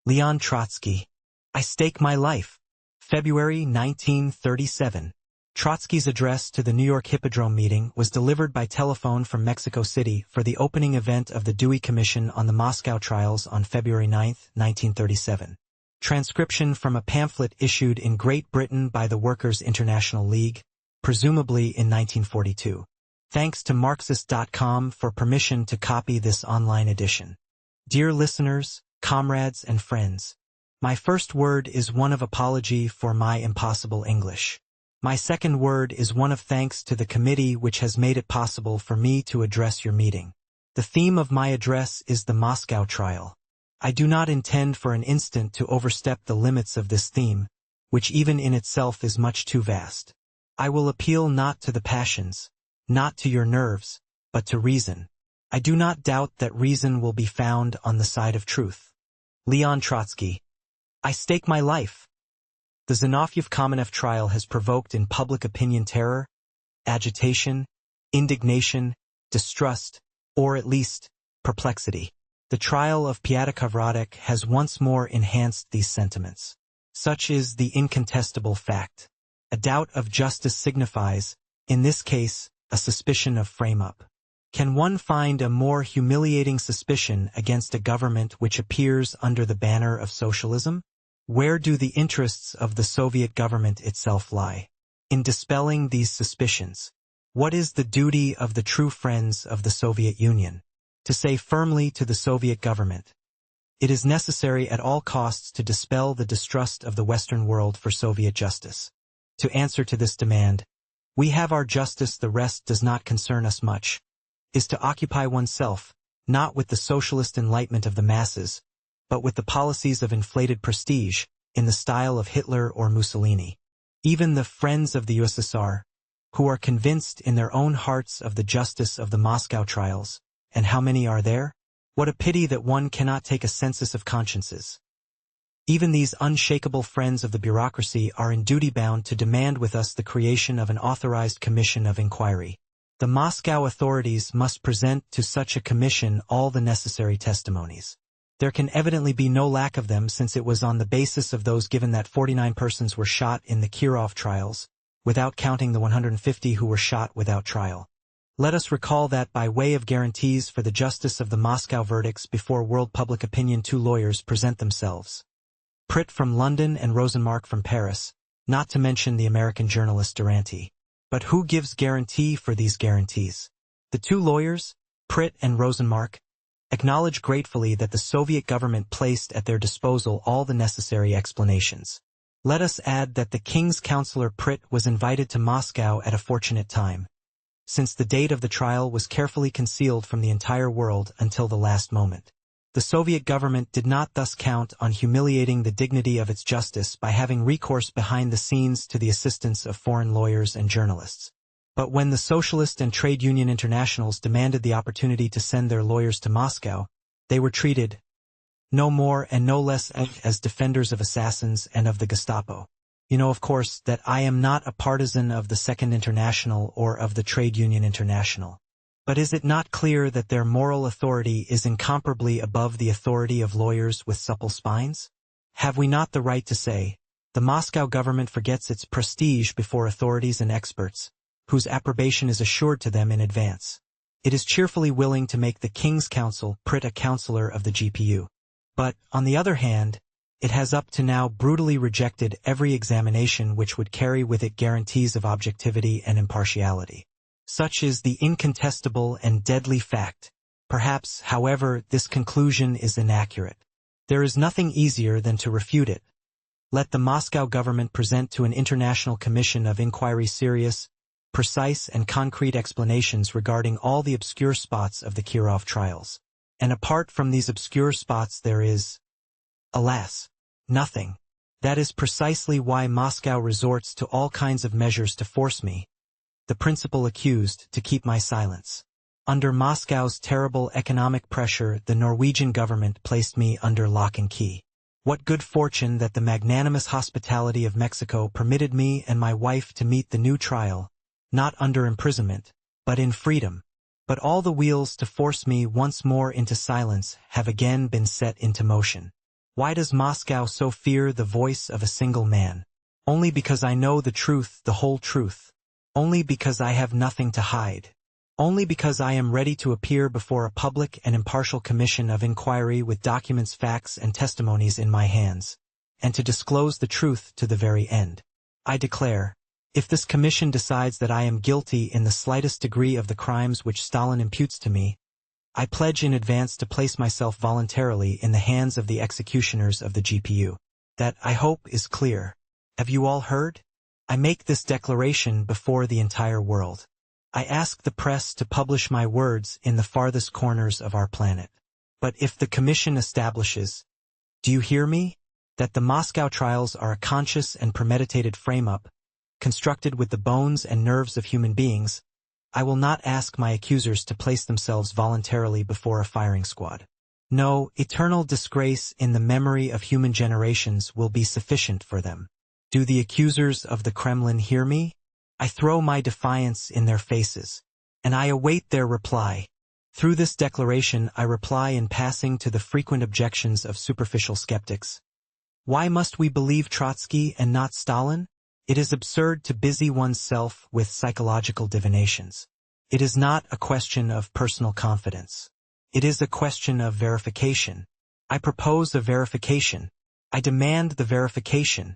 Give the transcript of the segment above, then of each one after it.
Leon Trotsky. I stake my life. February 1937. Trotsky's address to the New York Hippodrome Meeting was delivered by telephone from Mexico City for the opening event of the Dewey Commission on the Moscow trials on February 9, 1937. Transcription from a pamphlet issued in Great Britain by the Workers' International League, presumably in 1942. Thanks to Marxist.com for permission to copy this online edition. Dear listeners, comrades and friends, my first word is one of apology for my impossible English. My second word is one of thanks to the committee which has made it possible for me to address your meeting. The theme of my address is the Moscow trial. I do not intend for an instant to overstep the limits of this theme, which even in itself is much too vast. I will appeal not to the passions, not to your nerves, but to reason. I do not doubt that reason will be found on the side of truth. Leon Trotsky. I stake my life. The Zinoviev-Kamenev trial has provoked in public opinion terror, agitation, indignation, distrust, or at least, perplexity. The trial of Pyatakov has once more enhanced these sentiments. Such is the incontestable fact. A doubt of justice signifies, in this case, a suspicion of frame-up. Can one find a more humiliating suspicion against a government which appears under the banner of socialism? Where do the interests of the Soviet government itself lie? In dispelling these suspicions, what is the duty of the true friends of the Soviet Union? To say firmly to the Soviet government, it is necessary at all costs to dispel the distrust of the Western world for Soviet justice. To answer to this demand, we have our justice, the rest does not concern us much, is to occupy oneself, not with the socialist enlightenment of the masses, but with the policies of inflated prestige, in the style of Hitler or Mussolini. Even the friends of the USSR, who are convinced in their own hearts of the justice of the Moscow trials, and how many are there? What a pity that one cannot take a census of consciences. Even these unshakable friends of the bureaucracy are in duty bound to demand with us the creation of an authorized commission of inquiry. The Moscow authorities must present to such a commission all the necessary testimonies. There can evidently be no lack of them, since it was on the basis of those given that 49 persons were shot in the Kirov trials, without counting the 150 who were shot without trial. Let us recall that by way of guarantees for the justice of the Moscow verdicts before world public opinion, two lawyers present themselves. Pritt from London and Rosenmark from Paris, not to mention the American journalist Durante. But who gives guarantee for these guarantees? The two lawyers, Pritt and Rosenmark, acknowledge gratefully that the Soviet government placed at their disposal all the necessary explanations. Let us add that the King's Counselor Pritt was invited to Moscow at a fortunate time, since the date of the trial was carefully concealed from the entire world until the last moment. The Soviet government did not thus count on humiliating the dignity of its justice by having recourse behind the scenes to the assistance of foreign lawyers and journalists. But when the socialist and trade union internationals demanded the opportunity to send their lawyers to Moscow, they were treated, no more and no less, as defenders of assassins and of the Gestapo. You know, of course, that I am not a partisan of the Second International or of the Trade Union International. But is it not clear that their moral authority is incomparably above the authority of lawyers with supple spines? Have we not the right to say, the Moscow government forgets its prestige before authorities and experts, whose approbation is assured to them in advance? It is cheerfully willing to make the King's Counsel Pritt a counselor of the GPU. But, on the other hand, it has up to now brutally rejected every examination which would carry with it guarantees of objectivity and impartiality. Such is the incontestable and deadly fact. Perhaps, however, this conclusion is inaccurate. There is nothing easier than to refute it. Let the Moscow government present to an international commission of inquiry serious, precise and concrete explanations regarding all the obscure spots of the Kirov trials. And apart from these obscure spots there is, alas, nothing. That is precisely why Moscow resorts to all kinds of measures to force me, the principal accused, to keep my silence. Under Moscow's terrible economic pressure, the Norwegian government placed me under lock and key. What good fortune that the magnanimous hospitality of Mexico permitted me and my wife to meet the new trial, not under imprisonment, but in freedom. But all the wheels to force me once more into silence have again been set into motion. Why does Moscow so fear the voice of a single man? Only because I know the truth, the whole truth. Only because I have nothing to hide. Only because I am ready to appear before a public and impartial commission of inquiry with documents, facts, and testimonies in my hands, and to disclose the truth to the very end. I declare, if this commission decides that I am guilty in the slightest degree of the crimes which Stalin imputes to me, I pledge in advance to place myself voluntarily in the hands of the executioners of the GPU. That, I hope, is clear. Have you all heard? I make this declaration before the entire world. I ask the press to publish my words in the farthest corners of our planet. But if the commission establishes, do you hear me? That the Moscow trials are a conscious and premeditated frame-up, constructed with the bones and nerves of human beings, I will not ask my accusers to place themselves voluntarily before a firing squad. No, eternal disgrace in the memory of human generations will be sufficient for them. Do the accusers of the Kremlin hear me? I throw my defiance in their faces, and I await their reply. Through this declaration I reply in passing to the frequent objections of superficial skeptics. Why must we believe Trotsky and not Stalin? It is absurd to busy oneself with psychological divinations. It is not a question of personal confidence. It is a question of verification. I propose a verification. I demand the verification.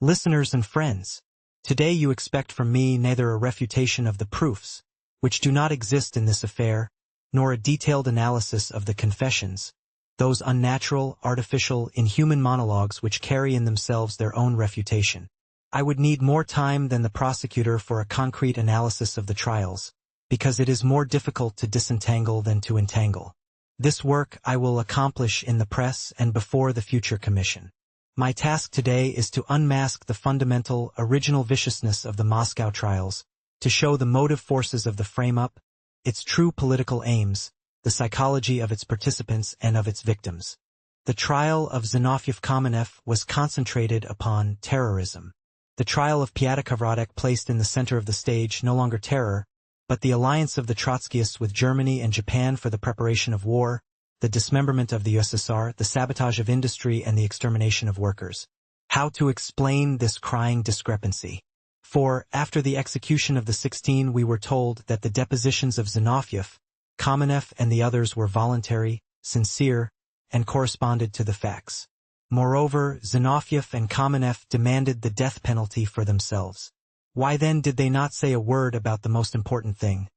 Listeners and friends, today you expect from me neither a refutation of the proofs, which do not exist in this affair, nor a detailed analysis of the confessions, those unnatural, artificial, inhuman monologues which carry in themselves their own refutation. I would need more time than the prosecutor for a concrete analysis of the trials, because it is more difficult to disentangle than to entangle. This work I will accomplish in the press and before the future commission. My task today is to unmask the fundamental, original viciousness of the Moscow trials, to show the motive forces of the frame-up, its true political aims, the psychology of its participants and of its victims. The trial of Zinoviev-Kamenev was concentrated upon terrorism. The trial of Piatekov-Radek placed in the center of the stage no longer terror, but the alliance of the Trotskyists with Germany and Japan for the preparation of war, the dismemberment of the USSR, the sabotage of industry and the extermination of workers. How to explain this crying discrepancy? For, after the execution of the 16 we were told that the depositions of Zinoviev, Kamenev and the others were voluntary, sincere, and corresponded to the facts. Moreover, Zinoviev and Kamenev demanded the death penalty for themselves. Why then did they not say a word about the most important thing?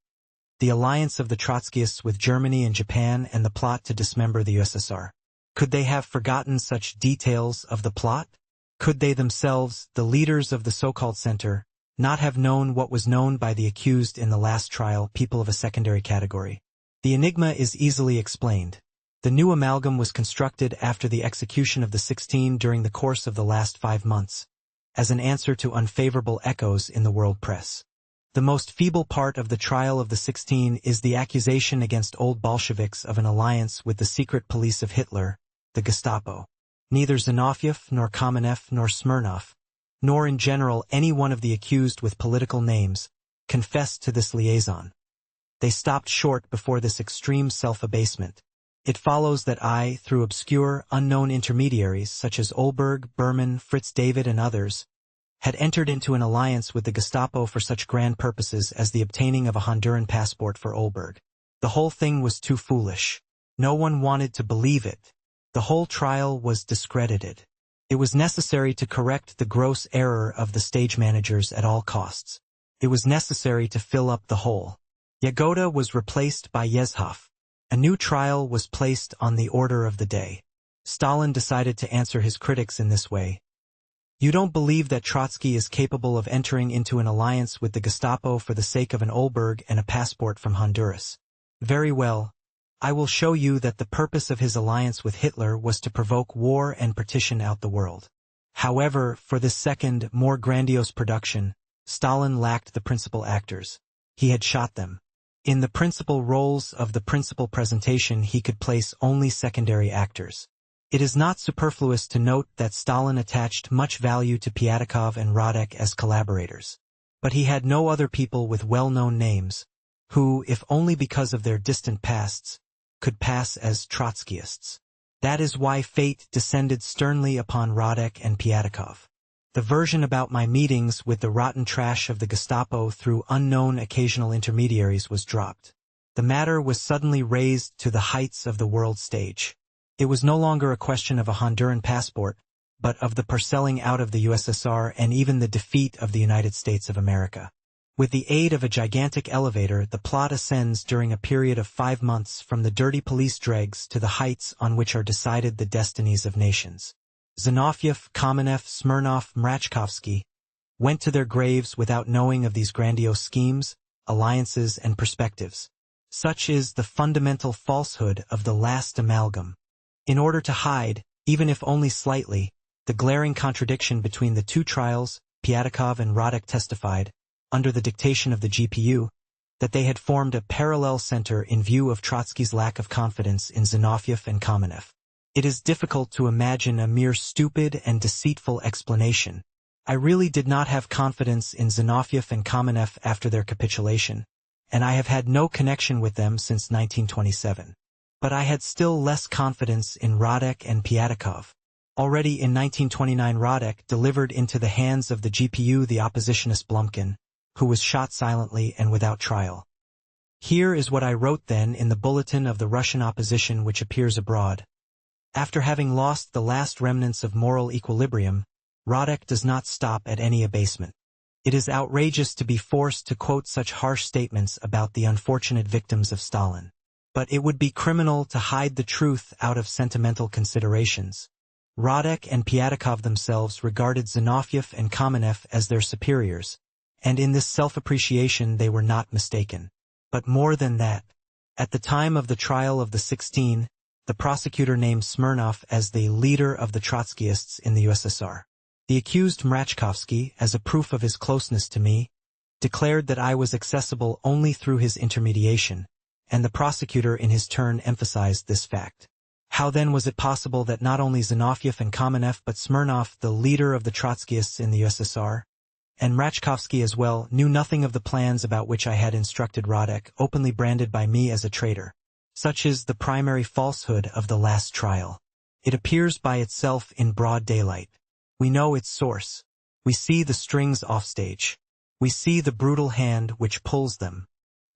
The alliance of the Trotskyists with Germany and Japan and the plot to dismember the USSR. Could they have forgotten such details of the plot? Could they themselves, the leaders of the so-called center, not have known what was known by the accused in the last trial, people of a secondary category? The enigma is easily explained. The new amalgam was constructed after the execution of the 16 during the course of the last 5 months, as an answer to unfavorable echoes in the world press. The most feeble part of the trial of the 16 is the accusation against old Bolsheviks of an alliance with the secret police of Hitler, the Gestapo. Neither Zinoviev nor Kamenev nor Smirnov, nor in general any one of the accused with political names, confessed to this liaison. They stopped short before this extreme self-abasement. It follows that I, through obscure, unknown intermediaries such as Olberg, Berman, Fritz David and others, had entered into an alliance with the Gestapo for such grand purposes as the obtaining of a Honduran passport for Olberg. The whole thing was too foolish. No one wanted to believe it. The whole trial was discredited. It was necessary to correct the gross error of the stage managers at all costs. It was necessary to fill up the hole. Yagoda was replaced by Yezhov. A new trial was placed on the order of the day. Stalin decided to answer his critics in this way. You don't believe that Trotsky is capable of entering into an alliance with the Gestapo for the sake of an Olberg and a passport from Honduras. Very well. I will show you that the purpose of his alliance with Hitler was to provoke war and partition out the world. However, for this second, more grandiose production, Stalin lacked the principal actors. He had shot them. In the principal roles of the principal presentation he could place only secondary actors. It is not superfluous to note that Stalin attached much value to Piatekov and Radek as collaborators. But he had no other people with well-known names, who, if only because of their distant pasts, could pass as Trotskyists. That is why fate descended sternly upon Radek and Pyatakov. The version about my meetings with the rotten trash of the Gestapo through unknown occasional intermediaries was dropped. The matter was suddenly raised to the heights of the world stage. It was no longer a question of a Honduran passport, but of the parceling out of the USSR and even the defeat of the United States of America. With the aid of a gigantic elevator, the plot ascends during a period of 5 months from the dirty police dregs to the heights on which are decided the destinies of nations. Zinoviev, Kamenev, Smirnov, Mrachkovsky went to their graves without knowing of these grandiose schemes, alliances, and perspectives. Such is the fundamental falsehood of the last amalgam. In order to hide, even if only slightly, the glaring contradiction between the two trials, Pyatakov and Radek testified, under the dictation of the GPU, that they had formed a parallel center in view of Trotsky's lack of confidence in Zinoviev and Kamenev. It is difficult to imagine a mere stupid and deceitful explanation. I really did not have confidence in Zinoviev and Kamenev after their capitulation, and I have had no connection with them since 1927. But I had still less confidence in Radek and Pyatakov. Already in 1929 Radek delivered into the hands of the GPU the oppositionist Blumkin, who was shot silently and without trial. Here is what I wrote then in the bulletin of the Russian opposition which appears abroad. After having lost the last remnants of moral equilibrium, Radek does not stop at any abasement. It is outrageous to be forced to quote such harsh statements about the unfortunate victims of Stalin. But it would be criminal to hide the truth out of sentimental considerations. Radek and Pyatakov themselves regarded Zinoviev and Kamenev as their superiors, and in this self-appreciation they were not mistaken. But more than that, at the time of the trial of the 16, the prosecutor named Smirnov as the leader of the Trotskyists in the USSR. The accused Mrachkovsky, as a proof of his closeness to me, declared that I was accessible only through his intermediation, and the prosecutor in his turn emphasized this fact. How then was it possible that not only Zinoviev and Kamenev but Smirnov, the leader of the Trotskyists in the USSR, and Mrachkovsky as well, knew nothing of the plans about which I had instructed Radek, openly branded by me as a traitor? Such is the primary falsehood of the last trial. It appears by itself in broad daylight. We know its source. We see the strings offstage. We see the brutal hand which pulls them.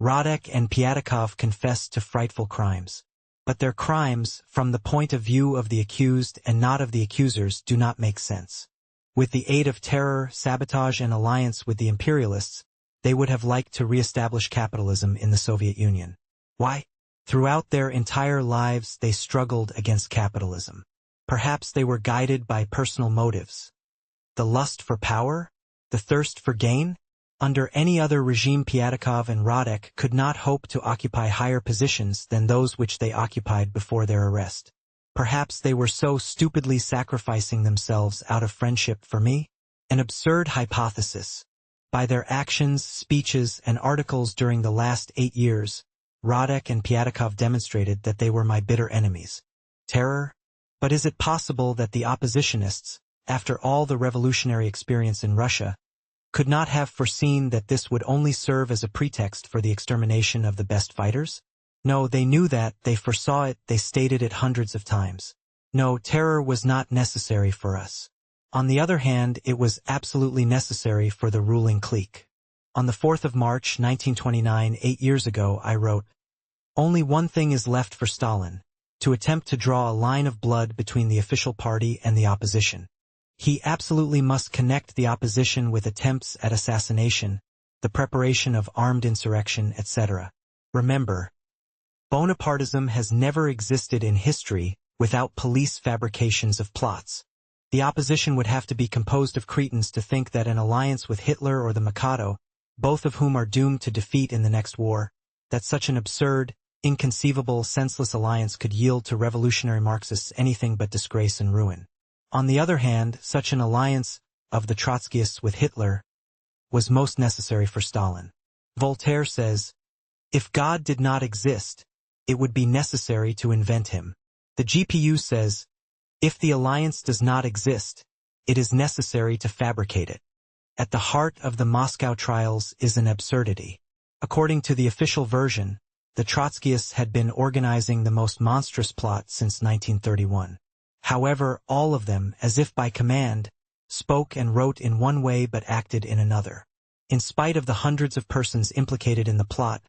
Radek and Pyatakov confessed to frightful crimes. But their crimes, from the point of view of the accused and not of the accusers, do not make sense. With the aid of terror, sabotage, and alliance with the imperialists, they would have liked to re-establish capitalism in the Soviet Union. Why? Throughout their entire lives they struggled against capitalism. Perhaps they were guided by personal motives. The lust for power? The thirst for gain? Under any other regime Pyatakov and Radek could not hope to occupy higher positions than those which they occupied before their arrest. Perhaps they were so stupidly sacrificing themselves out of friendship for me? An absurd hypothesis. By their actions, speeches, and articles during the last 8 years, Radek and Pyatakov demonstrated that they were my bitter enemies. Terror? But is it possible that the oppositionists, after all the revolutionary experience in Russia, could not have foreseen that this would only serve as a pretext for the extermination of the best fighters? No, they knew that, they foresaw it, they stated it hundreds of times. No, terror was not necessary for us. On the other hand, it was absolutely necessary for the ruling clique. On the 4th of March 1929, 8 years ago, I wrote, "Only one thing is left for Stalin, to attempt to draw a line of blood between the official party and the opposition. He absolutely must connect the opposition with attempts at assassination, the preparation of armed insurrection, etc. Remember, Bonapartism has never existed in history without police fabrications of plots. The opposition would have to be composed of cretins to think that an alliance with Hitler or the Mikado, both of whom are doomed to defeat in the next war, that such an absurd, inconceivable, senseless alliance could yield to revolutionary Marxists anything but disgrace and ruin. On the other hand, such an alliance of the Trotskyists with Hitler was most necessary for Stalin. Voltaire says, "If God did not exist, it would be necessary to invent him." The GPU says, "If the alliance does not exist, it is necessary to fabricate it." At the heart of the Moscow trials is an absurdity. According to the official version, The Trotskyists had been organizing the most monstrous plot since 1931. However, all of them, as if by command, spoke and wrote in one way but acted in another. In spite of the hundreds of persons implicated in the plot,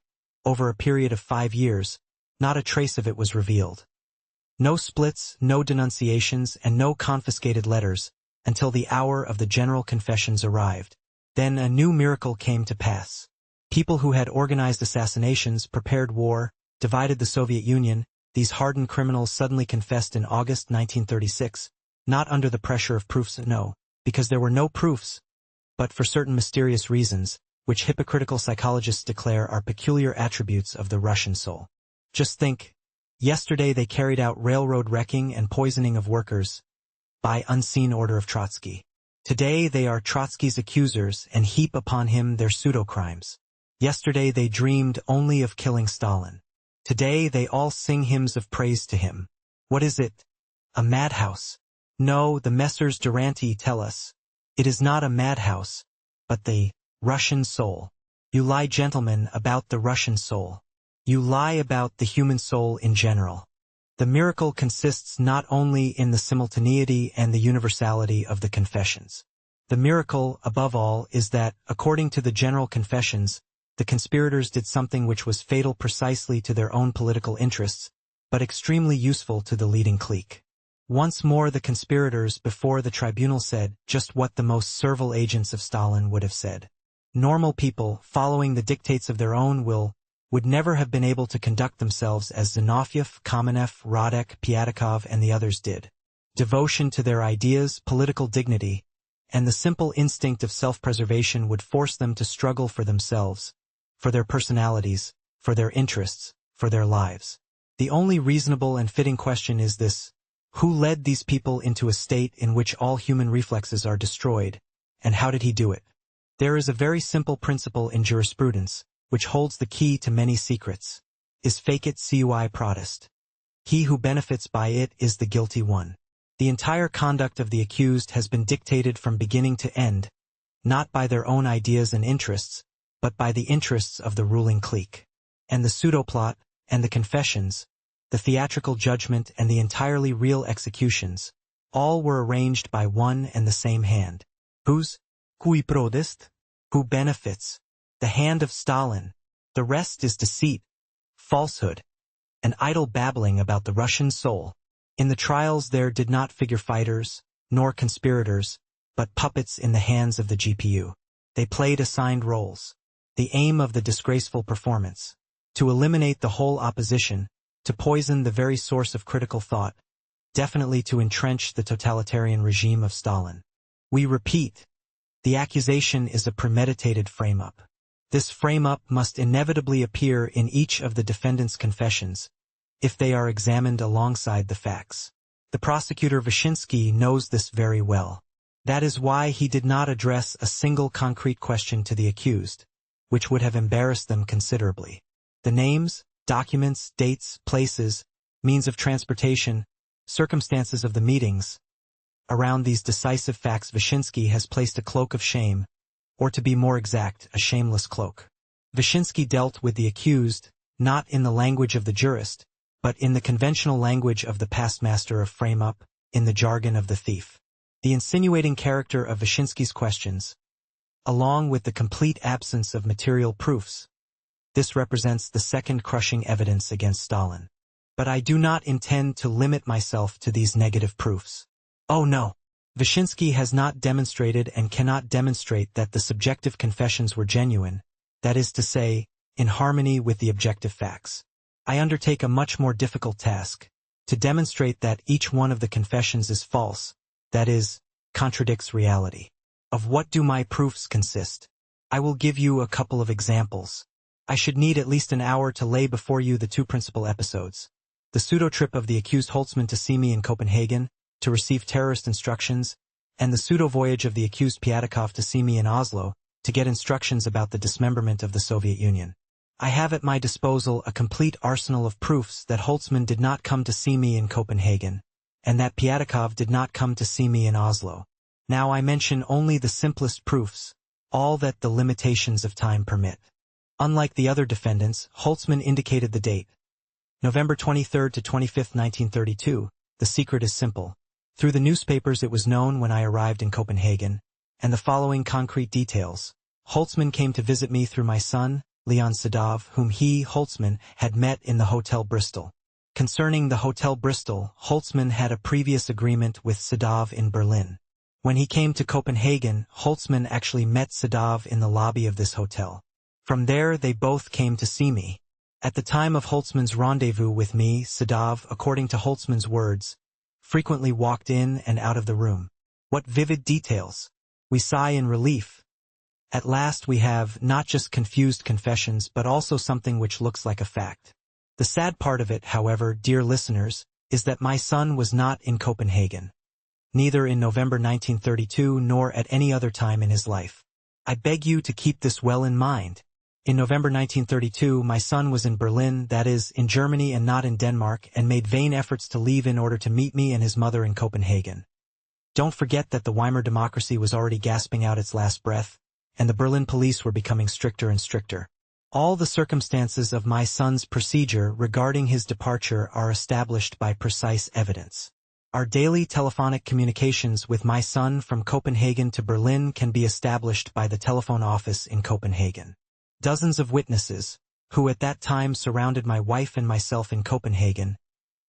over a period of 5 years, not a trace of it was revealed. No splits, no denunciations, and no confiscated letters, until the hour of the general confessions arrived. Then a new miracle came to pass. People who had organized assassinations, prepared war, divided the Soviet Union, these hardened criminals suddenly confessed in August 1936, not under the pressure of proofs, no, because there were no proofs, but for certain mysterious reasons, which hypocritical psychologists declare are peculiar attributes of the Russian soul. Just think, yesterday they carried out railroad wrecking and poisoning of workers, by unseen order of Trotsky. Today they are Trotsky's accusers and heap upon him their pseudo-crimes. Yesterday they dreamed only of killing Stalin. Today they all sing hymns of praise to him. What is it? A madhouse? No, the Messrs. Duranty tell us. It is not a madhouse, but the Russian soul. You lie, gentlemen, about the Russian soul. You lie about the human soul in general. The miracle consists not only in the simultaneity and the universality of the confessions. The miracle, above all, is that, according to the general confessions, the conspirators did something which was fatal precisely to their own political interests, but extremely useful to the leading clique. Once more the conspirators before the tribunal said just what the most servile agents of Stalin would have said. Normal people, following the dictates of their own will, would never have been able to conduct themselves as Zinoviev, Kamenev, Radek, Pyatakov, and the others did. Devotion to their ideas, political dignity, and the simple instinct of self-preservation would force them to struggle for themselves, for their personalities, for their interests, for their lives. The only reasonable and fitting question is this: who led these people into a state in which all human reflexes are destroyed, and how did he do it? There is a very simple principle in jurisprudence, which holds the key to many secrets. Is fecit cui prodest. He who benefits by it is the guilty one. The entire conduct of the accused has been dictated from beginning to end, not by their own ideas and interests, but by the interests of the ruling clique. And the pseudoplot, and the confessions, the theatrical judgment and the entirely real executions, all were arranged by one and the same hand. Whose? Cui prodest? Who benefits? The hand of Stalin. The rest is deceit, falsehood, and idle babbling about the Russian soul. In the trials there did not figure fighters, nor conspirators, but puppets in the hands of the GPU. They played assigned roles. The aim of the disgraceful performance: to eliminate the whole opposition, to poison the very source of critical thought, definitely to entrench the totalitarian regime of Stalin. We repeat, the accusation is a premeditated frame-up. This frame-up must inevitably appear in each of the defendant's confessions, if they are examined alongside the facts. The prosecutor Vyshinsky knows this very well. That is why he did not address a single concrete question to the accused, which would have embarrassed them considerably. The names, documents, dates, places, means of transportation, circumstances of the meetings. Around these decisive facts Vyshinsky has placed a cloak of shame, or to be more exact, a shameless cloak. Vyshinsky dealt with the accused, not in the language of the jurist, but in the conventional language of the past master of frame-up, in the jargon of the thief. The insinuating character of Vyshinsky's questions, along with the complete absence of material proofs, this represents the second crushing evidence against Stalin. But I do not intend to limit myself to these negative proofs. Oh no! Vyshinsky has not demonstrated and cannot demonstrate that the subjective confessions were genuine, that is to say, in harmony with the objective facts. I undertake a much more difficult task, to demonstrate that each one of the confessions is false, that is, contradicts reality. Of what do my proofs consist? I will give you a couple of examples. I should need at least an hour to lay before you the two principal episodes: the pseudo-trip of the accused Holtzmann to see me in Copenhagen, to receive terrorist instructions, and the pseudo-voyage of the accused Pyatakov to see me in Oslo, to get instructions about the dismemberment of the Soviet Union. I have at my disposal a complete arsenal of proofs that Holtzmann did not come to see me in Copenhagen, and that Pyatakov did not come to see me in Oslo. Now I mention only the simplest proofs, all that the limitations of time permit. Unlike the other defendants, Holtzman indicated the date. November 23 to 25, 1932. The secret is simple. Through the newspapers it was known when I arrived in Copenhagen, and the following concrete details. Holtzman came to visit me through my son, Leon Sadov, whom he, Holtzman, had met in the Hotel Bristol. Concerning the Hotel Bristol, Holtzman had a previous agreement with Sadov in Berlin. When he came to Copenhagen, Holtzman actually met Sadov in the lobby of this hotel. From there they both came to see me. At the time of Holtzman's rendezvous with me, Sadov, according to Holtzman's words, frequently walked in and out of the room. What vivid details! We sigh in relief. At last we have not just confused confessions but also something which looks like a fact. The sad part of it, however, dear listeners, is that my son was not in Copenhagen. Neither in November 1932 nor at any other time in his life. I beg you to keep this well in mind. In November 1932, my son was in Berlin, that is, in Germany and not in Denmark, and made vain efforts to leave in order to meet me and his mother in Copenhagen. Don't forget that the Weimar democracy was already gasping out its last breath, and the Berlin police were becoming stricter and stricter. All the circumstances of my son's procedure regarding his departure are established by precise evidence. Our daily telephonic communications with my son from Copenhagen to Berlin can be established by the telephone office in Copenhagen. Dozens of witnesses, who at that time surrounded my wife and myself in Copenhagen,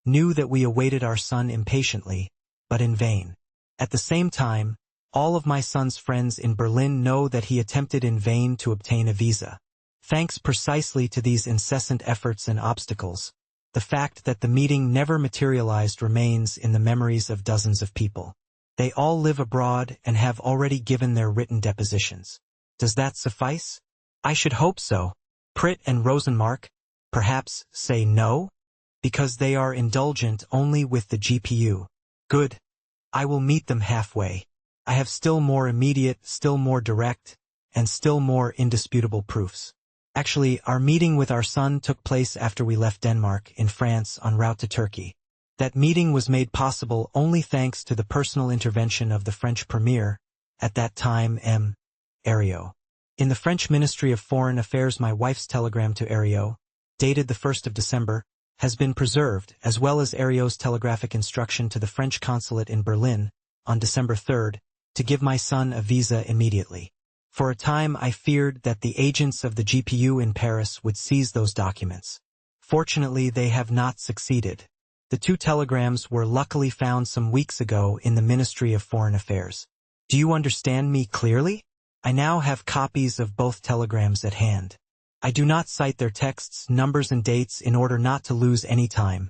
knew that we awaited our son impatiently, but in vain. At the same time, all of my son's friends in Berlin know that he attempted in vain to obtain a visa. Thanks precisely to these incessant efforts and obstacles, the fact that the meeting never materialized remains in the memories of dozens of people. They all live abroad and have already given their written depositions. Does that suffice? I should hope so. Pritt and Rosenmark, perhaps, say no? Because they are indulgent only with the GPU. Good. I will meet them halfway. I have still more immediate, still more direct, and still more indisputable proofs. Actually, our meeting with our son took place after we left Denmark, in France, en route to Turkey. That meeting was made possible only thanks to the personal intervention of the French Premier, at that time M. Herriot. In the French Ministry of Foreign Affairs, my wife's telegram to Herriot, dated the 1st of December, has been preserved, as well as Herriot's telegraphic instruction to the French consulate in Berlin, on December 3rd, to give my son a visa immediately. For a time I feared that the agents of the GPU in Paris would seize those documents. Fortunately, they have not succeeded. The two telegrams were luckily found some weeks ago in the Ministry of Foreign Affairs. Do you understand me clearly? I now have copies of both telegrams at hand. I do not cite their texts, numbers and dates in order not to lose any time.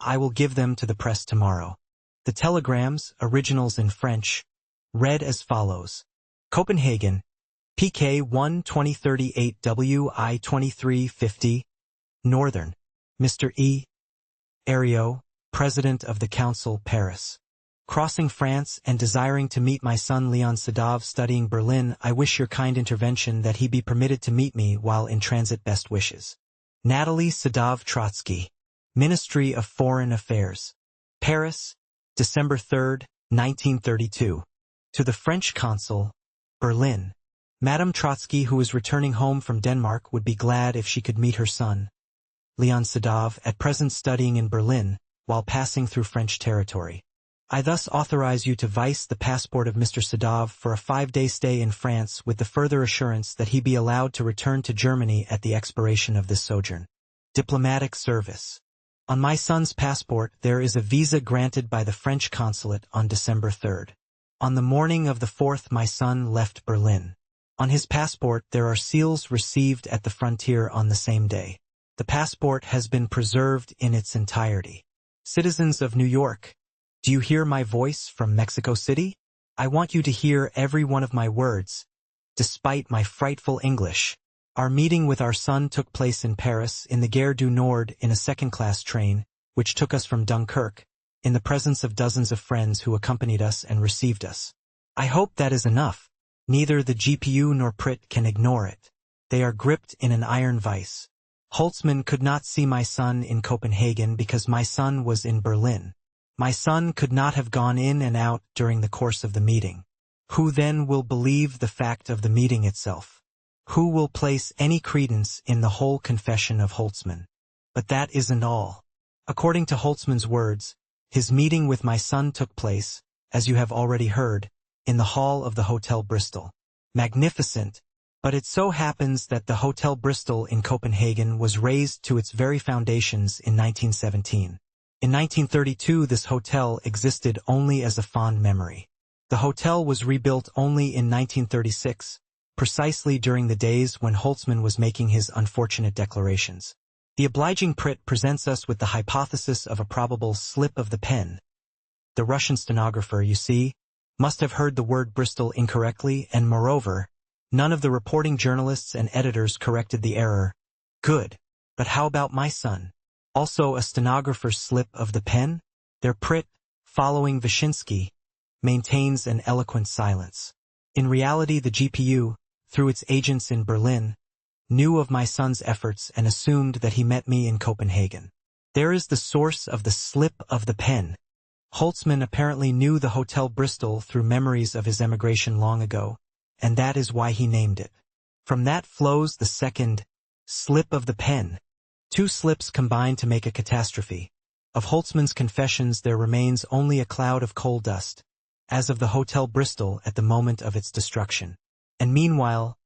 I will give them to the press tomorrow. The telegrams, originals in French, read as follows. Copenhagen, PK 1-2038 WI 2350, Northern, Mr. E. Herriot, President of the Council, Paris. Crossing France and desiring to meet my son Leon Sadov studying Berlin, I wish your kind intervention that he be permitted to meet me while in transit. Best wishes. Natalie Sadov Trotsky, Ministry of Foreign Affairs. Paris, December 3, 1932. To the French Consul, Berlin. Madame Trotsky, who is returning home from Denmark, would be glad if she could meet her son, Leon Sadov, at present studying in Berlin, while passing through French territory. I thus authorize you to vice the passport of Mr. Sadov for a 5-day stay in France with the further assurance that he be allowed to return to Germany at the expiration of this sojourn. Diplomatic service. On my son's passport there is a visa granted by the French consulate on December 3rd. On the morning of the 4th my son left Berlin. On his passport there are seals received at the frontier on the same day. The passport has been preserved in its entirety. Citizens of New York, do you hear my voice from Mexico City? I want you to hear every one of my words, despite my frightful English. Our meeting with our son took place in Paris, in the Gare du Nord, in a second-class train, which took us from Dunkirk, in the presence of dozens of friends who accompanied us and received us. I hope that is enough. Neither the GPU nor Pritt can ignore it. They are gripped in an iron vice. Holtzman could not see my son in Copenhagen because my son was in Berlin. My son could not have gone in and out during the course of the meeting. Who then will believe the fact of the meeting itself? Who will place any credence in the whole confession of Holtzman? But that isn't all. According to Holtzman's words, his meeting with my son took place, as you have already heard, in the hall of the Hotel Bristol. Magnificent, but it so happens that the Hotel Bristol in Copenhagen was razed to its very foundations in 1917. In 1932 this hotel existed only as a fond memory. The hotel was rebuilt only in 1936, precisely during the days when Holtzman was making his unfortunate declarations. The obliging Pritt presents us with the hypothesis of a probable slip of the pen. The Russian stenographer, you see, must have heard the word Bristol incorrectly, and moreover, none of the reporting journalists and editors corrected the error. Good. But how about my son? Also a stenographer's slip of the pen? Their Pritt, following Wyszynski, maintains an eloquent silence. In reality the GPU, through its agents in Berlin, knew of my son's efforts and assumed that he met me in Copenhagen. There is the source of the slip of the pen. Holtzman apparently knew the Hotel Bristol through memories of his emigration long ago, and that is why he named it. From that flows the second slip of the pen. Two slips combine to make a catastrophe. Of Holtzman's confessions there remains only a cloud of coal dust, as of the Hotel Bristol at the moment of its destruction. And meanwhile,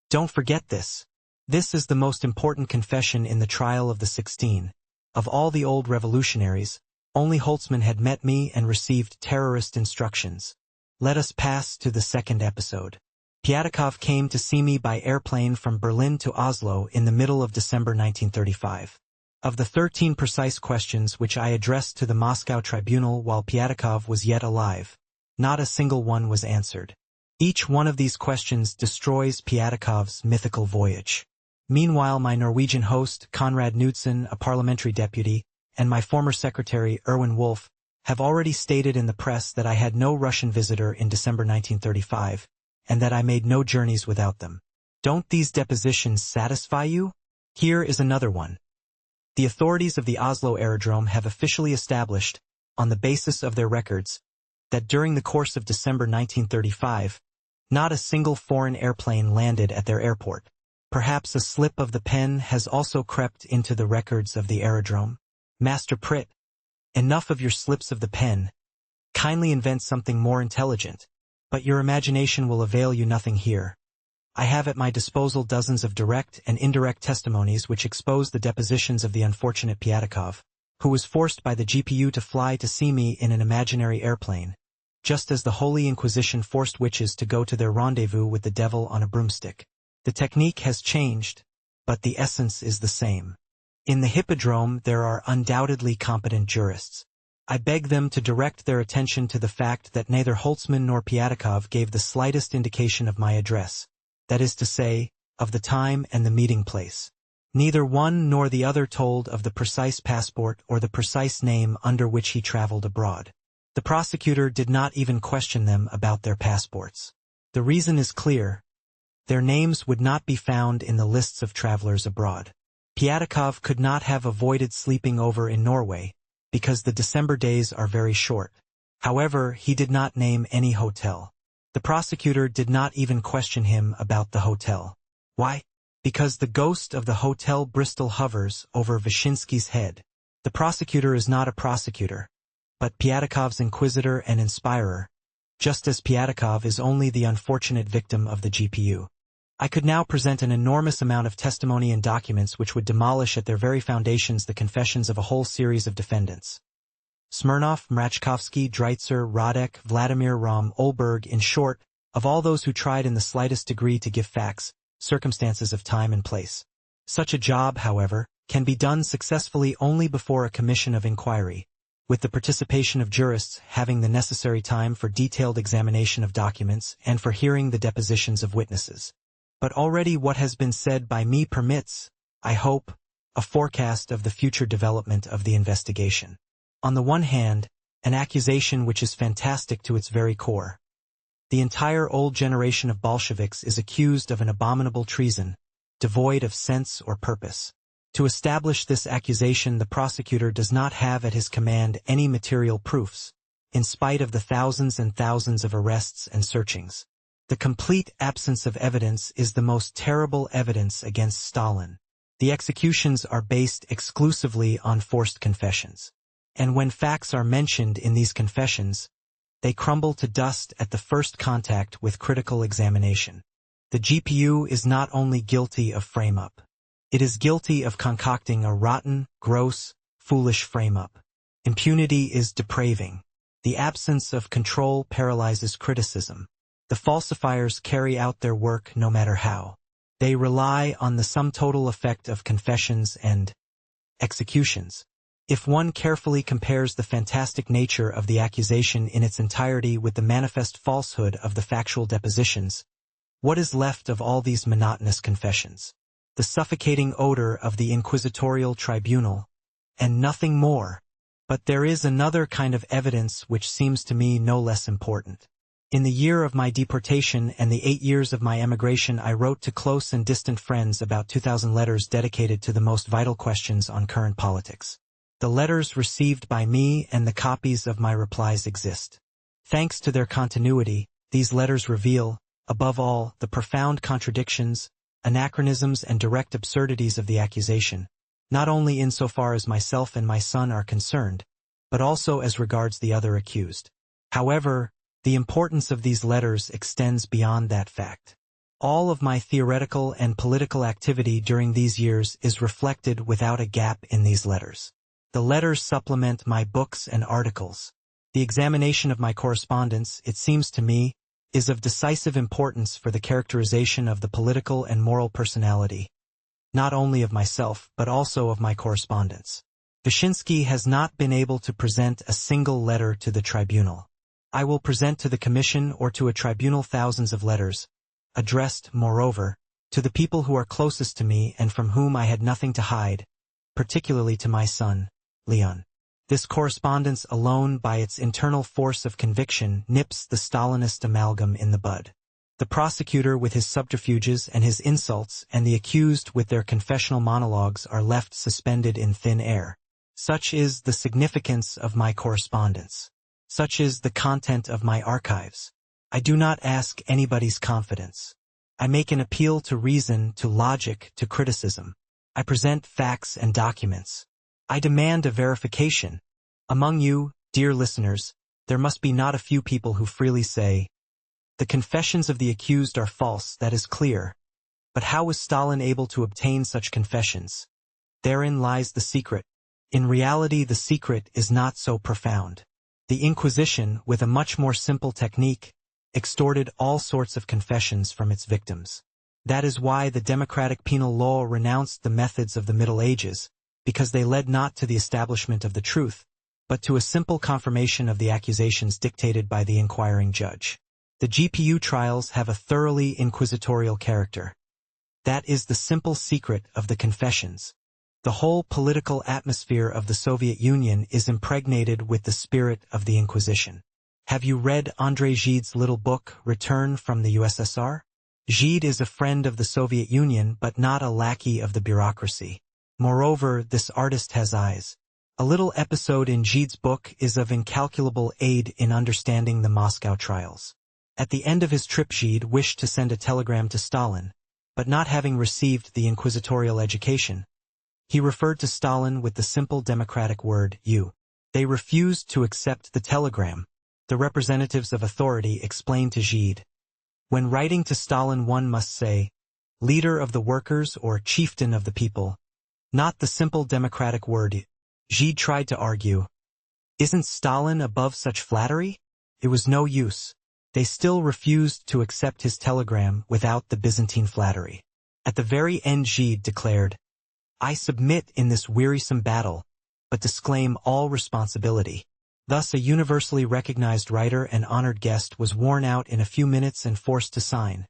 don't forget this. This is the most important confession in the trial of the 16. Of all the old revolutionaries, only Holtzman had met me and received terrorist instructions. Let us pass to the second episode. Pyatakov came to see me by airplane from Berlin to Oslo in the middle of December 1935. Of the 13 precise questions which I addressed to the Moscow tribunal while Pyatakov was yet alive, not a single one was answered. Each one of these questions destroys Pyatakov's mythical voyage. Meanwhile my Norwegian host, Konrad Knudsen, a parliamentary deputy, and my former secretary, Erwin Wolf, have already stated in the press that I had no Russian visitor in December 1935, and that I made no journeys without them. Don't these depositions satisfy you? Here is another one. The authorities of the Oslo aerodrome have officially established, on the basis of their records, that during the course of December 1935, not a single foreign airplane landed at their airport. Perhaps a slip of the pen has also crept into the records of the aerodrome. Master Pritt, enough of your slips of the pen. Kindly invent something more intelligent. But your imagination will avail you nothing here. I have at my disposal dozens of direct and indirect testimonies which expose the depositions of the unfortunate Pyatakov, who was forced by the GPU to fly to see me in an imaginary airplane, just as the Holy Inquisition forced witches to go to their rendezvous with the devil on a broomstick. The technique has changed, but the essence is the same. In the Hippodrome there are undoubtedly competent jurists. I beg them to direct their attention to the fact that neither Holtzman nor Pyatakov gave the slightest indication of my address, that is to say, of the time and the meeting place. Neither one nor the other told of the precise passport or the precise name under which he traveled abroad. The prosecutor did not even question them about their passports. The reason is clear. Their names would not be found in the lists of travelers abroad. Pyatakov could not have avoided sleeping over in Norway, because the December days are very short. However, he did not name any hotel. The prosecutor did not even question him about the hotel. Why? Because the ghost of the Hotel Bristol hovers over Wyszynski's head. The prosecutor is not a prosecutor, but Pyatakov's inquisitor and inspirer, just as Pyatakov is only the unfortunate victim of the GPU. I could now present an enormous amount of testimony and documents which would demolish at their very foundations the confessions of a whole series of defendants. Smirnov, Mrachkovsky, Dreitzer, Radek, Vladimir Rom, Olberg, in short, of all those who tried in the slightest degree to give facts, circumstances of time and place. Such a job, however, can be done successfully only before a commission of inquiry, with the participation of jurists having the necessary time for detailed examination of documents and for hearing the depositions of witnesses. But already what has been said by me permits, I hope, a forecast of the future development of the investigation. On the one hand, an accusation which is fantastic to its very core. The entire old generation of Bolsheviks is accused of an abominable treason, devoid of sense or purpose. To establish this accusation the prosecutor does not have at his command any material proofs, in spite of the thousands and thousands of arrests and searchings. The complete absence of evidence is the most terrible evidence against Stalin. The executions are based exclusively on forced confessions. And when facts are mentioned in these confessions, they crumble to dust at the first contact with critical examination. The GPU is not only guilty of frame-up. It is guilty of concocting a rotten, gross, foolish frame-up. Impunity is depraving. The absence of control paralyzes criticism. The falsifiers carry out their work no matter how. They rely on the sum total effect of confessions and executions. If one carefully compares the fantastic nature of the accusation in its entirety with the manifest falsehood of the factual depositions, what is left of all these monotonous confessions? The suffocating odor of the inquisitorial tribunal, and nothing more. But there is another kind of evidence which seems to me no less important. In the year of my deportation and the 8 years of my emigration, I wrote to close and distant friends about 2,000 letters dedicated to the most vital questions on current politics. The letters received by me and the copies of my replies exist. Thanks to their continuity, these letters reveal, above all, the profound contradictions, anachronisms and direct absurdities of the accusation, not only insofar as myself and my son are concerned, but also as regards the other accused. However, the importance of these letters extends beyond that fact. All of my theoretical and political activity during these years is reflected without a gap in these letters. The letters supplement my books and articles. The examination of my correspondence, it seems to me, is of decisive importance for the characterization of the political and moral personality, not only of myself, but also of my correspondents. Vyshinsky has not been able to present a single letter to the tribunal. I will present to the commission or to a tribunal thousands of letters, addressed, moreover, to the people who are closest to me and from whom I had nothing to hide, particularly to my son, Leon. This correspondence alone by its internal force of conviction nips the Stalinist amalgam in the bud. The prosecutor with his subterfuges and his insults and the accused with their confessional monologues are left suspended in thin air. Such is the significance of my correspondence. Such is the content of my archives. I do not ask anybody's confidence. I make an appeal to reason, to logic, to criticism. I present facts and documents. I demand a verification. Among you, dear listeners, there must be not a few people who freely say, "The confessions of the accused are false," that is clear. But how was Stalin able to obtain such confessions? Therein lies the secret. In reality, the secret is not so profound. The Inquisition, with a much more simple technique, extorted all sorts of confessions from its victims. That is why the democratic penal law renounced the methods of the Middle Ages, because they led not to the establishment of the truth, but to a simple confirmation of the accusations dictated by the inquiring judge. The GPU trials have a thoroughly inquisitorial character. That is the simple secret of the confessions. The whole political atmosphere of the Soviet Union is impregnated with the spirit of the Inquisition. Have you read Andrei Gide's little book, Return from the USSR? Gide is a friend of the Soviet Union but not a lackey of the bureaucracy. Moreover, this artist has eyes. A little episode in Gide's book is of incalculable aid in understanding the Moscow trials. At the end of his trip, Gide wished to send a telegram to Stalin, but not having received the inquisitorial education, he referred to Stalin with the simple democratic word, you. They refused to accept the telegram. The representatives of authority explained to Gide. When writing to Stalin, one must say, leader of the workers or chieftain of the people, not the simple democratic word. Gide tried to argue. Isn't Stalin above such flattery? It was no use. They still refused to accept his telegram without the Byzantine flattery. At the very end, Gide declared, I submit in this wearisome battle, but disclaim all responsibility. Thus a universally recognized writer and honored guest was worn out in a few minutes and forced to sign,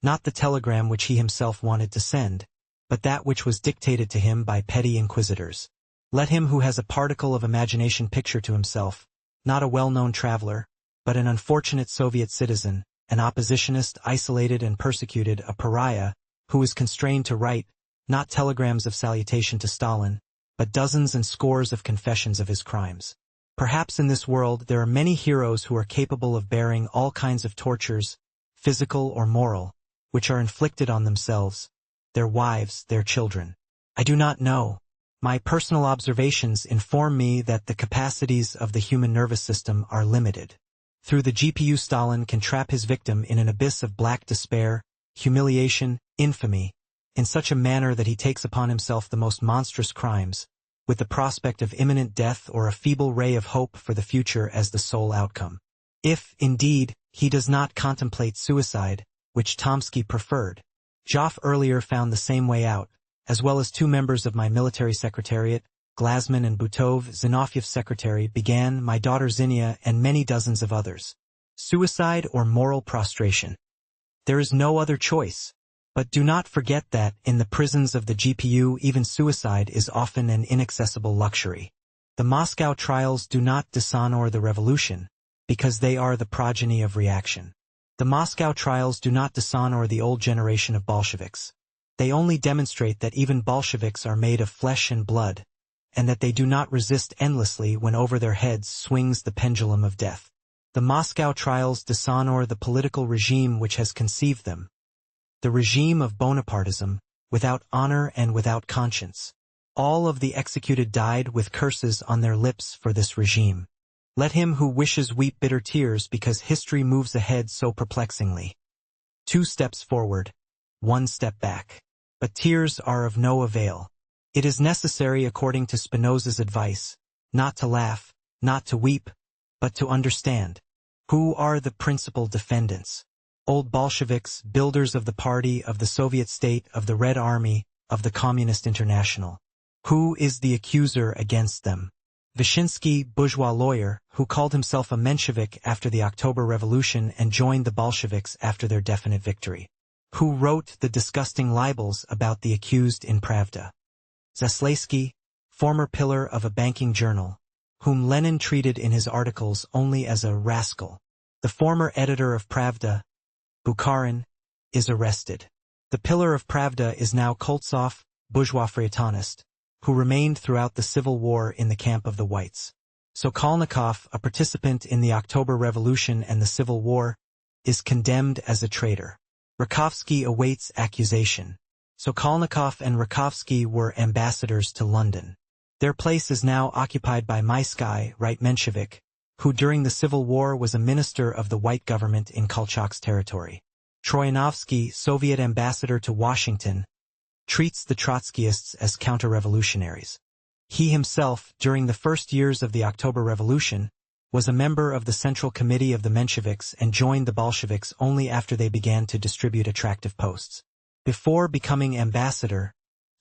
not the telegram which he himself wanted to send, but that which was dictated to him by petty inquisitors. Let him who has a particle of imagination picture to himself, not a well-known traveler, but an unfortunate Soviet citizen, an oppositionist, isolated and persecuted, a pariah, who is constrained to write, not telegrams of salutation to Stalin, but dozens and scores of confessions of his crimes. Perhaps in this world there are many heroes who are capable of bearing all kinds of tortures, physical or moral, which are inflicted on themselves, their wives, their children? I do not know. My personal observations inform me that the capacities of the human nervous system are limited. Through the GPU, Stalin can trap his victim in an abyss of black despair, humiliation, infamy, in such a manner that he takes upon himself the most monstrous crimes, with the prospect of imminent death or a feeble ray of hope for the future as the sole outcome. If, indeed, he does not contemplate suicide, which Trotsky preferred. Joff earlier found the same way out, as well as two members of my military secretariat, Glasman and Butov. Zinofiev's secretary began, my daughter Zinnia, and many dozens of others. Suicide or moral prostration. There is no other choice. But do not forget that, in the prisons of the GPU, even suicide is often an inaccessible luxury. The Moscow trials do not dishonor the revolution, because they are the progeny of reaction. The Moscow trials do not dishonor the old generation of Bolsheviks. They only demonstrate that even Bolsheviks are made of flesh and blood, and that they do not resist endlessly when over their heads swings the pendulum of death. The Moscow trials dishonor the political regime which has conceived them, the regime of Bonapartism, without honor and without conscience. All of the executed died with curses on their lips for this regime. Let him who wishes weep bitter tears because history moves ahead so perplexingly. 2 steps forward, 1 step back. But tears are of no avail. It is necessary, according to Spinoza's advice, not to laugh, not to weep, but to understand. Who are the principal defendants? Old Bolsheviks, builders of the party, of the Soviet state, of the Red Army, of the Communist International. Who is the accuser against them? Vyshinsky, bourgeois lawyer, who called himself a Menshevik after the October Revolution and joined the Bolsheviks after their definite victory. Who wrote the disgusting libels about the accused in Pravda? Zaslaysky, former pillar of a banking journal, whom Lenin treated in his articles only as a rascal. The former editor of Pravda, Bukharin, is arrested. The pillar of Pravda is now Koltsov, bourgeois feuilletonist, who remained throughout the Civil War in the camp of the Whites. Sokolnikov, a participant in the October Revolution and the Civil War, is condemned as a traitor. Rakovsky awaits accusation. Sokolnikov and Rakovsky were ambassadors to London. Their place is now occupied by Maisky, right Menshevik, who during the Civil War was a minister of the white government in Kolchak's territory. Troyanovsky, Soviet ambassador to Washington, treats the Trotskyists as counter-revolutionaries. He himself, during the first years of the October Revolution, was a member of the Central Committee of the Mensheviks and joined the Bolsheviks only after they began to distribute attractive posts. Before becoming ambassador,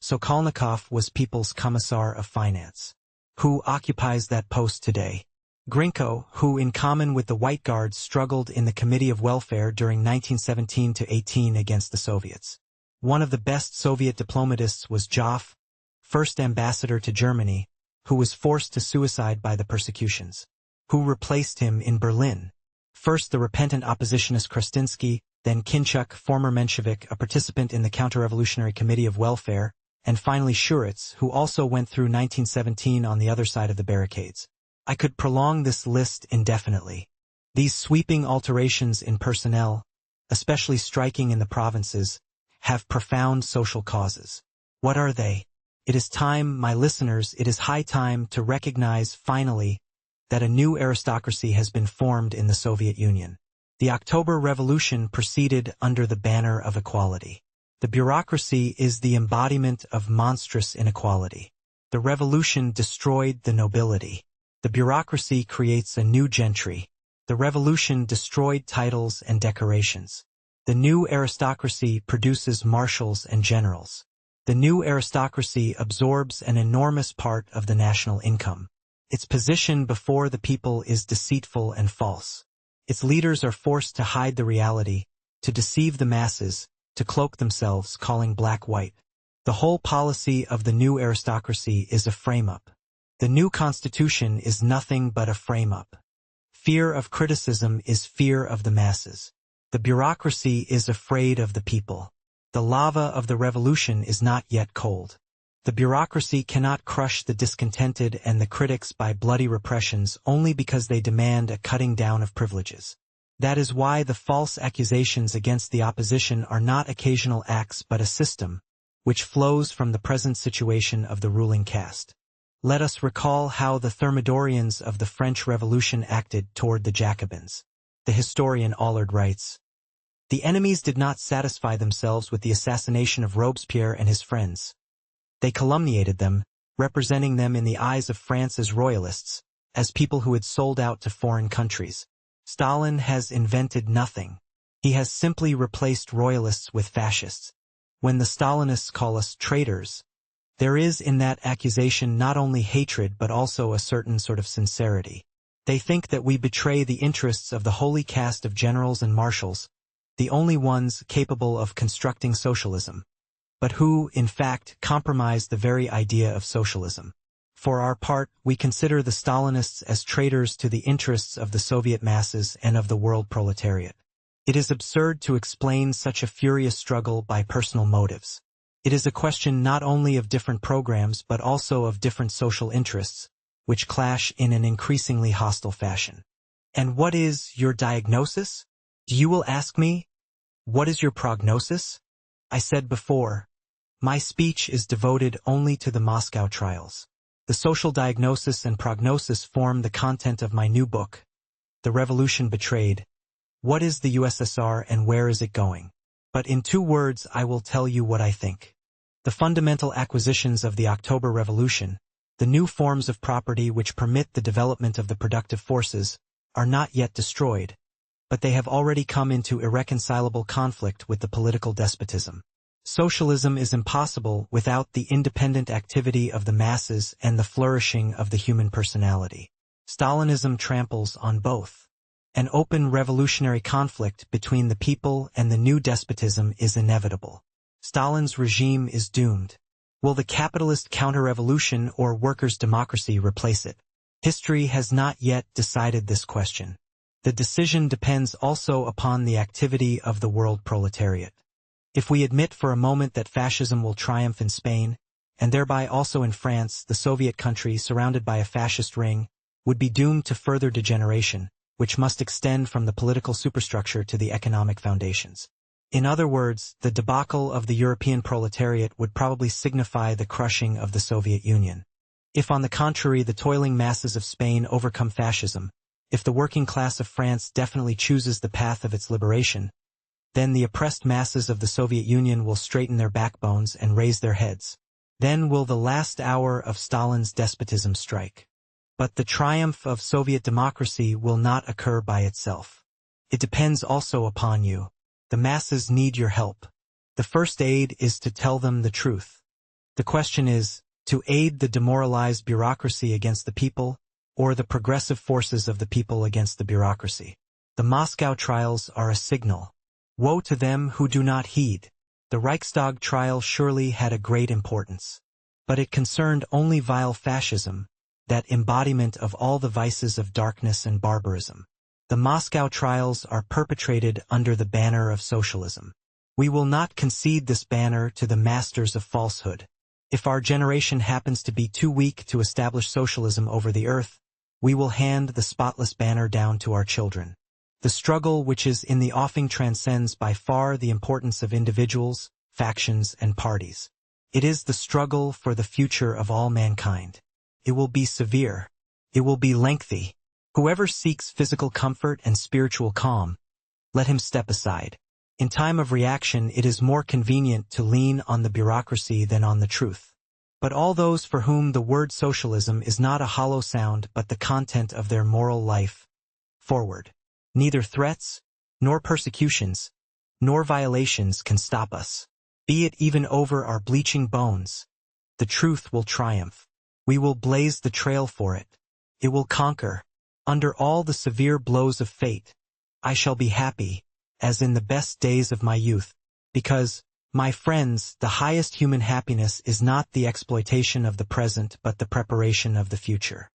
Sokolnikov was People's Commissar of Finance. Who occupies that post today? Grinko, who in common with the White Guards struggled in the Committee of Welfare during 1917-18 against the Soviets. One of the best Soviet diplomatists was Joff, first ambassador to Germany, who was forced to suicide by the persecutions. Who replaced him in Berlin? First the repentant oppositionist Krastinsky, then Kinchuk, former Menshevik, a participant in the Counter-Revolutionary Committee of Welfare, and finally Schuritz, who also went through 1917 on the other side of the barricades. I could prolong this list indefinitely. These sweeping alterations in personnel, especially striking in the provinces, have profound social causes. What are they? It is time, my listeners, it is high time to recognize, finally, that a new aristocracy has been formed in the Soviet Union. The October Revolution proceeded under the banner of equality. The bureaucracy is the embodiment of monstrous inequality. The revolution destroyed the nobility. The bureaucracy creates a new gentry. The revolution destroyed titles and decorations. The new aristocracy produces marshals and generals. The new aristocracy absorbs an enormous part of the national income. Its position before the people is deceitful and false. Its leaders are forced to hide the reality, to deceive the masses, to cloak themselves, calling black white. The whole policy of the new aristocracy is a frame-up. The new constitution is nothing but a frame-up. Fear of criticism is fear of the masses. The bureaucracy is afraid of the people. The lava of the revolution is not yet cold. The bureaucracy cannot crush the discontented and the critics by bloody repressions only because they demand a cutting down of privileges. That is why the false accusations against the opposition are not occasional acts but a system, which flows from the present situation of the ruling caste. Let us recall how the Thermidorians of the French Revolution acted toward the Jacobins. The historian Allard writes, "The enemies did not satisfy themselves with the assassination of Robespierre and his friends. They calumniated them, representing them in the eyes of France as royalists, as people who had sold out to foreign countries. Stalin has invented nothing. He has simply replaced royalists with fascists. When the Stalinists call us traitors, there is in that accusation not only hatred but also a certain sort of sincerity. They think that we betray the interests of the holy caste of generals and marshals, the only ones capable of constructing socialism, but who, in fact, compromise the very idea of socialism. For our part, we consider the Stalinists as traitors to the interests of the Soviet masses and of the world proletariat. It is absurd to explain such a furious struggle by personal motives. It is a question not only of different programs but also of different social interests, which clash in an increasingly hostile fashion. And what is your diagnosis? You will ask me, what is your prognosis? I said before, my speech is devoted only to the Moscow trials. The social diagnosis and prognosis form the content of my new book, The Revolution Betrayed. What is the USSR and where is it going? But in 2 words I will tell you what I think. The fundamental acquisitions of the October Revolution, the new forms of property which permit the development of the productive forces, are not yet destroyed, but they have already come into irreconcilable conflict with the political despotism. Socialism is impossible without the independent activity of the masses and the flourishing of the human personality. Stalinism tramples on both. An open revolutionary conflict between the people and the new despotism is inevitable. Stalin's regime is doomed. Will the capitalist counter-revolution or workers' democracy replace it? History has not yet decided this question. The decision depends also upon the activity of the world proletariat. If we admit for a moment that fascism will triumph in Spain, and thereby also in France, the Soviet country, surrounded by a fascist ring, would be doomed to further degeneration, which must extend from the political superstructure to the economic foundations. In other words, the debacle of the European proletariat would probably signify the crushing of the Soviet Union. If on the contrary the toiling masses of Spain overcome fascism, if the working class of France definitely chooses the path of its liberation, then the oppressed masses of the Soviet Union will straighten their backbones and raise their heads. Then will the last hour of Stalin's despotism strike. But the triumph of Soviet democracy will not occur by itself. It depends also upon you. The masses need your help. The first aid is to tell them the truth. The question is, to aid the demoralized bureaucracy against the people, or the progressive forces of the people against the bureaucracy. The Moscow trials are a signal. Woe to them who do not heed. The Reichstag trial surely had a great importance. But it concerned only vile fascism, that embodiment of all the vices of darkness and barbarism. The Moscow trials are perpetrated under the banner of socialism. We will not concede this banner to the masters of falsehood. If our generation happens to be too weak to establish socialism over the earth, we will hand the spotless banner down to our children. The struggle which is in the offing transcends by far the importance of individuals, factions, and parties. It is the struggle for the future of all mankind. It will be severe. It will be lengthy. Whoever seeks physical comfort and spiritual calm, let him step aside. In time of reaction, it is more convenient to lean on the bureaucracy than on the truth. But all those for whom the word socialism is not a hollow sound but the content of their moral life, forward. Neither threats, nor persecutions, nor violations can stop us. Be it even over our bleaching bones. The truth will triumph. We will blaze the trail for it. It will conquer. Under all the severe blows of fate, I shall be happy, as in the best days of my youth, because, my friends, the highest human happiness is not the exploitation of the present but the preparation of the future.